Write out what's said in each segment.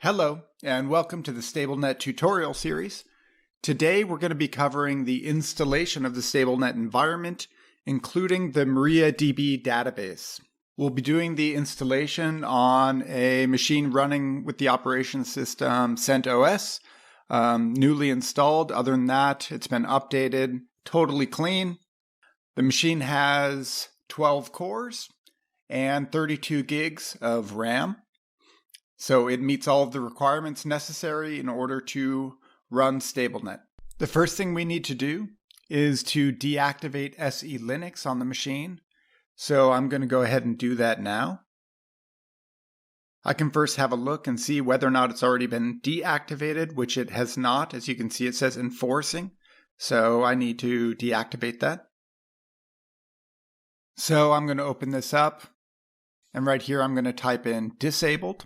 Hello, and welcome to the StableNet tutorial series. Today we're going to be covering the installation of the StableNet environment, including the MariaDB database. We'll be doing the installation on a machine running with the operating system CentOS, newly installed. Other than that, it's been updated, totally clean. The machine has 12 cores and 32 gigs of RAM. So it meets all of the requirements necessary in order to run StableNet. The first thing we need to do is to deactivate SE Linux on the machine. So I'm going to go ahead and do that now. I can first have a look and see whether or not it's already been deactivated, which it has not. As you can see, it says enforcing. So I need to deactivate that. So I'm going to open this up. And right here, I'm going to type in disabled.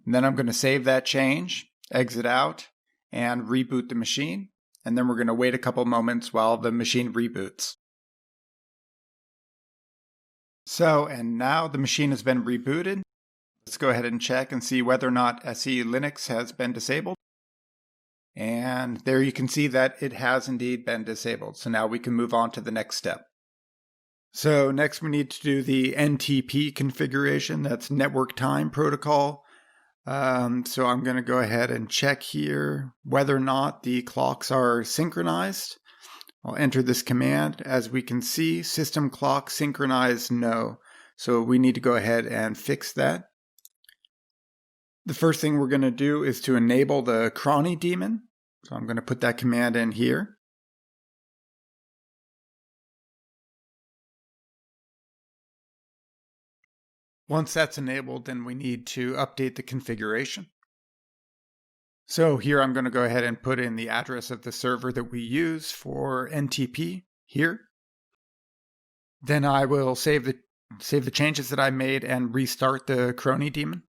And then I'm going to save that change, exit out, and reboot the machine. And then we're going to wait a couple moments while the machine reboots. So, and now the machine has been rebooted. Let's go ahead and check and see whether or not SE Linux has been disabled. And there you can see that it has indeed been disabled. So now we can move on to the next step. So next we need to do the NTP configuration. That's Network Time Protocol. So I'm going to go ahead and check here whether or not the clocks are synchronized. I'll enter this command. As we can see, system clock synchronized no. So we need to go ahead and fix that. The first thing we're going to do is to enable the cronny daemon. So I'm going to put that command in here. Once that's enabled, then we need to update the configuration. So here I'm going to go ahead and put in the address of the server that we use for NTP here. Then I will save the changes that I made and restart the cronny daemon.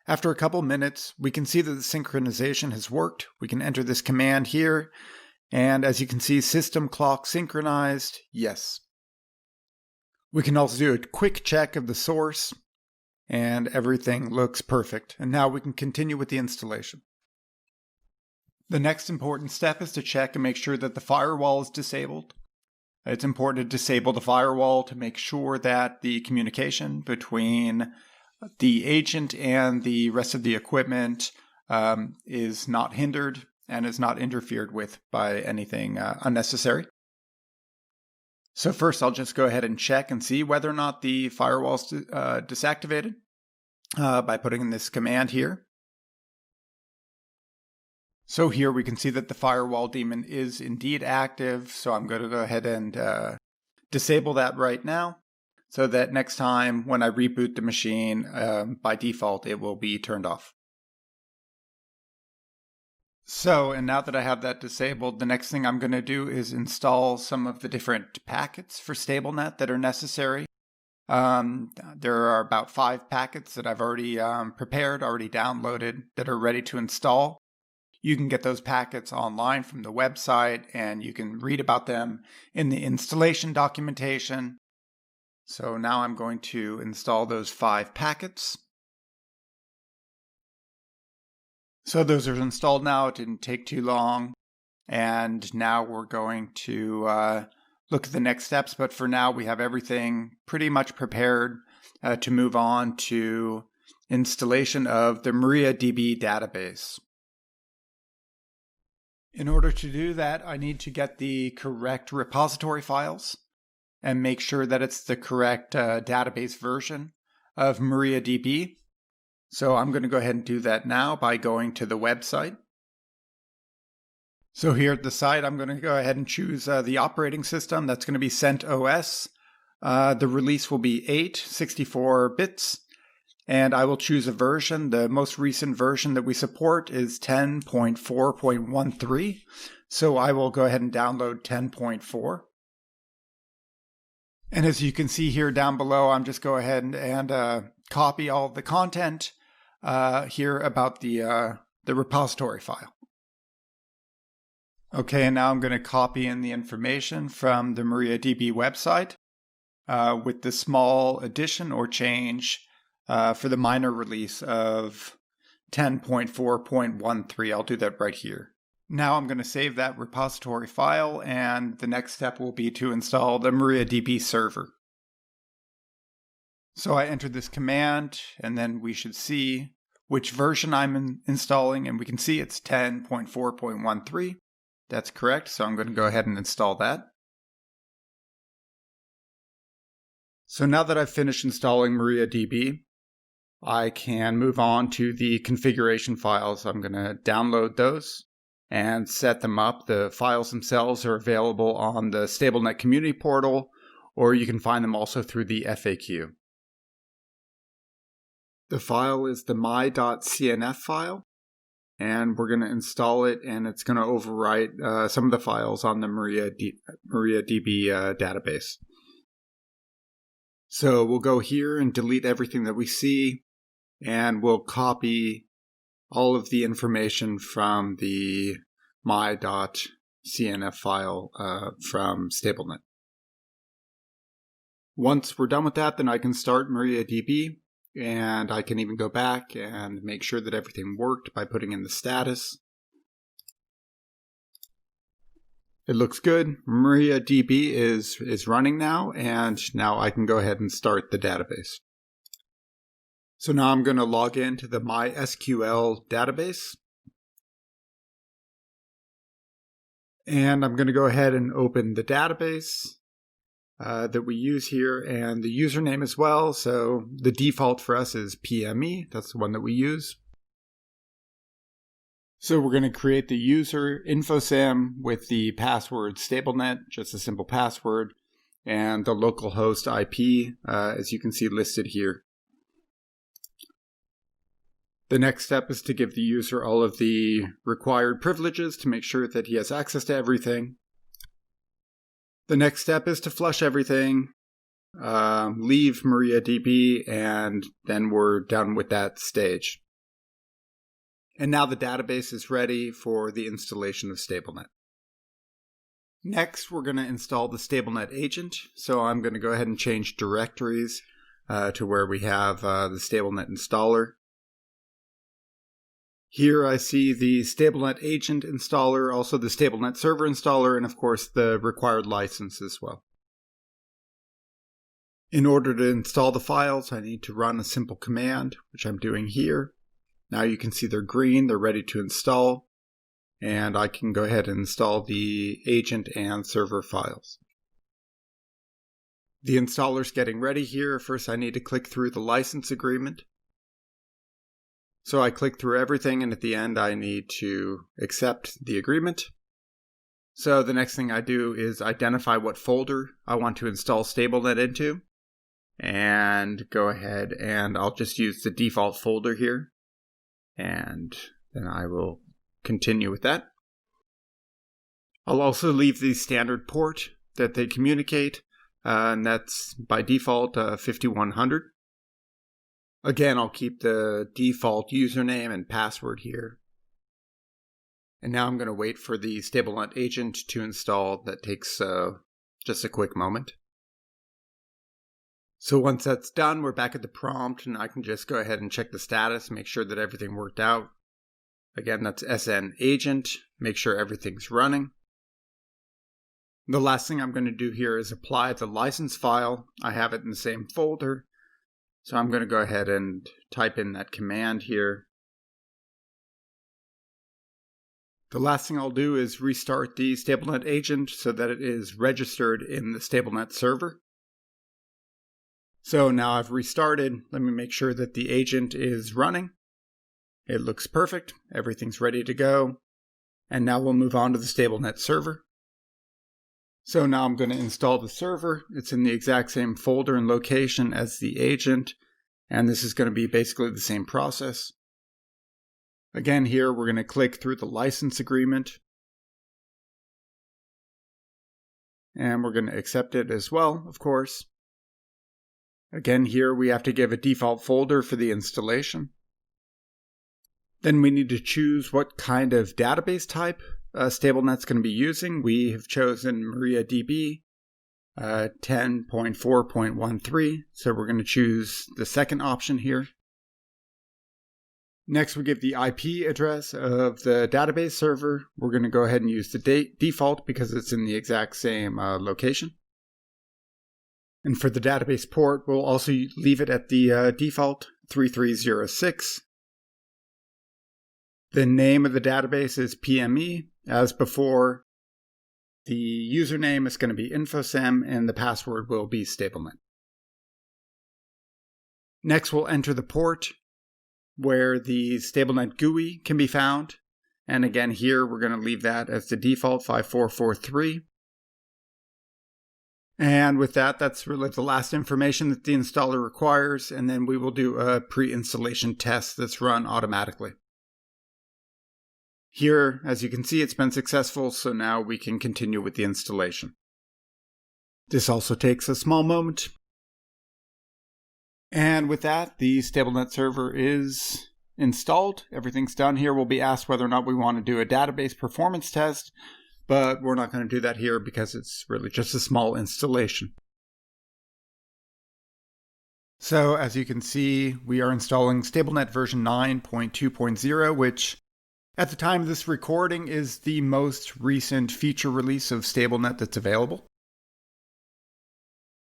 After a couple minutes, we can see that the synchronization has worked. We can enter this command here, and as you can see, system clock synchronized, yes. We can also do a quick check of the source, and everything looks perfect. And now we can continue with the installation. The next important step is to check and make sure that the firewall is disabled. It's important to disable the firewall to make sure that the communication between the agent and the rest of the equipment is not hindered and is not interfered with by anything unnecessary. So first, I'll just go ahead and check and see whether or not the firewall is deactivated by putting in this command here. So here we can see that the firewall daemon is indeed active. So I'm going to go ahead and disable that right now so that next time when I reboot the machine, by default, it will be turned off. So, and now that I have that disabled, the next thing I'm going to do is install some of the different packets for StableNet that are necessary. There are about 5 packets that I've already prepared, already downloaded, that are ready to install. You can get those packets online from the website, and you can read about them in the installation documentation. So now I'm going to install those 5 packets. So those are installed now. It didn't take too long. And now we're going to look at the next steps. But for now, we have everything pretty much prepared to move on to installation of the MariaDB database. In order to do that, I need to get the correct repository files and make sure that it's the correct database version of MariaDB. So I'm going to go ahead and do that now by going to the website. So here at the site, I'm going to go ahead and choose the operating system. That's going to be CentOS. The release will be 64 bits. And I will choose a version. The most recent version that we support is 10.4.13. So I will go ahead and download 10.4. And as you can see here down below, I'm just go ahead and copy all the content here about the repository file. Okay, and now I'm going to copy in the information from the MariaDB website with the small addition or change for the minor release of 10.4.13. I'll do that right here. Now I'm going to save that repository file, and the next step will be to install the MariaDB server. So I entered this command, and then we should see which version I'm installing, and we can see it's 10.4.13. That's correct, so I'm going to go ahead and install that. So now that I've finished installing MariaDB, I can move on to the configuration files. I'm going to download those and set them up. The files themselves are available on the StableNet community portal, or you can find them also through the FAQ. The file is the my.cnf file, and we're going to install it, and it's going to overwrite some of the files on the MariaDB database. So we'll go here and delete everything that we see, and we'll copy all of the information from the my.cnf file from StableNet. Once we're done with that, then I can start MariaDB, and I can even go back and make sure that everything worked by putting in the status. It looks good. MariaDB is running now, and now I can go ahead and start the database. So now I'm going to log into the MySQL database. And I'm going to go ahead and open the database that we use here, and the username as well. So the default for us is PME. That's the one that we use. So we're going to create the user InfoSim with the password StableNet, just a simple password, and the localhost IP, as you can see listed here. The next step is to give the user all of the required privileges to make sure that he has access to everything. The next step is to flush everything, leave MariaDB, and then we're done with that stage. And now the database is ready for the installation of StableNet. Next, we're going to install the StableNet agent. So I'm going to go ahead and change directories to where we have the StableNet installer. Here I see the StableNet agent installer, also the StableNet server installer, and of course the required license as well. In order to install the files, I need to run a simple command, which I'm doing here. Now you can see they're green, they're ready to install, and I can go ahead and install the agent and server files. The installer's getting ready here. First I need to click through the license agreement. So I click through everything, and at the end I need to accept the agreement. So the next thing I do is identify what folder I want to install StableNet into, and go ahead and I'll just use the default folder here, and then I will continue with that. I'll also leave the standard port that they communicate, and that's by default 5100. Again, I'll keep the default username and password here. And now I'm going to wait for the StableNet agent to install. That takes just a quick moment. So once that's done, we're back at the prompt, and I can just go ahead and check the status, make sure that everything worked out. Again, that's SN agent, make sure everything's running. The last thing I'm going to do here is apply the license file. I have it in the same folder. So I'm going to go ahead and type in that command here. The last thing I'll do is restart the StableNet agent so that it is registered in the StableNet server. So now I've restarted. Let me make sure that the agent is running. It looks perfect. Everything's ready to go. And now we'll move on to the StableNet server. So now I'm going to install the server. It's in the exact same folder and location as the agent, and this is going to be basically the same process. Again, here we're going to click through the license agreement, and we're going to accept it as well, of course. Again, here we have to give a default folder for the installation. Then we need to choose what kind of database type StableNet's going to be using. We have chosen MariaDB. 10.4.13. So we're going to choose the second option here. Next, we give the IP address of the database server. We're going to go ahead and use the default because it's in the exact same location. And for the database port, we'll also leave it at the default 3306. The name of the database is PME. As before, the username is going to be InfoSem and the password will be StableNet. Next, we'll enter the port where the StableNet GUI can be found. And again, here we're going to leave that as the default 5443. And with that, that's really the last information that the installer requires. And then we will do a pre-installation test that's run automatically. Here, as you can see, it's been successful, so now we can continue with the installation. This also takes a small moment. And with that, the StableNet server is installed. Everything's done here. We'll be asked whether or not we want to do a database performance test, but we're not going to do that here because it's really just a small installation. So as you can see, we are installing StableNet version 9.2.0, which at the time of this recording is the most recent feature release of StableNet that's available.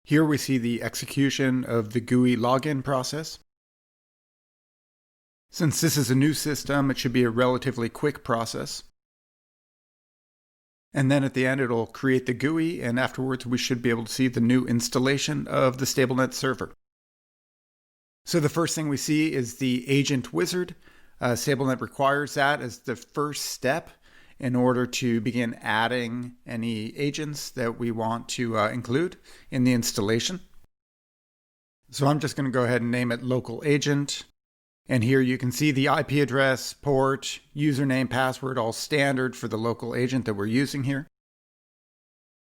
Here we see the execution of the GUI login process. Since this is a new system, it should be a relatively quick process. And then at the end, it'll create the GUI, and afterwards we should be able to see the new installation of the StableNet server. So the first thing we see is the agent wizard. StableNet requires that as the first step in order to begin adding any agents that we want to include in the installation. So I'm just going to go ahead and name it local agent. And here you can see the IP address, port, username, password, all standard for the local agent that we're using here.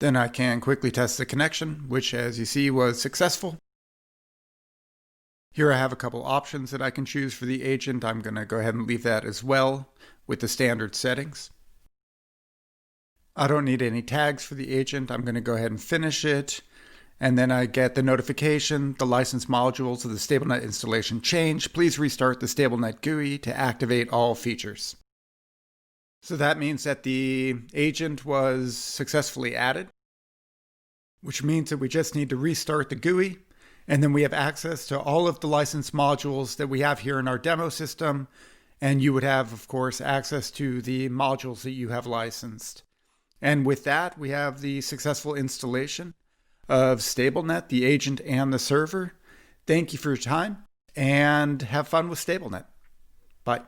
Then I can quickly test the connection, which as you see was successful. Here I have a couple options that I can choose for the agent. I'm going to go ahead and leave that as well with the standard settings. I don't need any tags for the agent. I'm going to go ahead and finish it. And then I get the notification, the license modules of the StableNet installation change. Please restart the StableNet GUI to activate all features. So that means that the agent was successfully added, which means that we just need to restart the GUI. And then we have access to all of the license modules that we have here in our demo system. And you would have, of course, access to the modules that you have licensed. And with that, we have the successful installation of StableNet, the agent, and the server. Thank you for your time, and have fun with StableNet. Bye.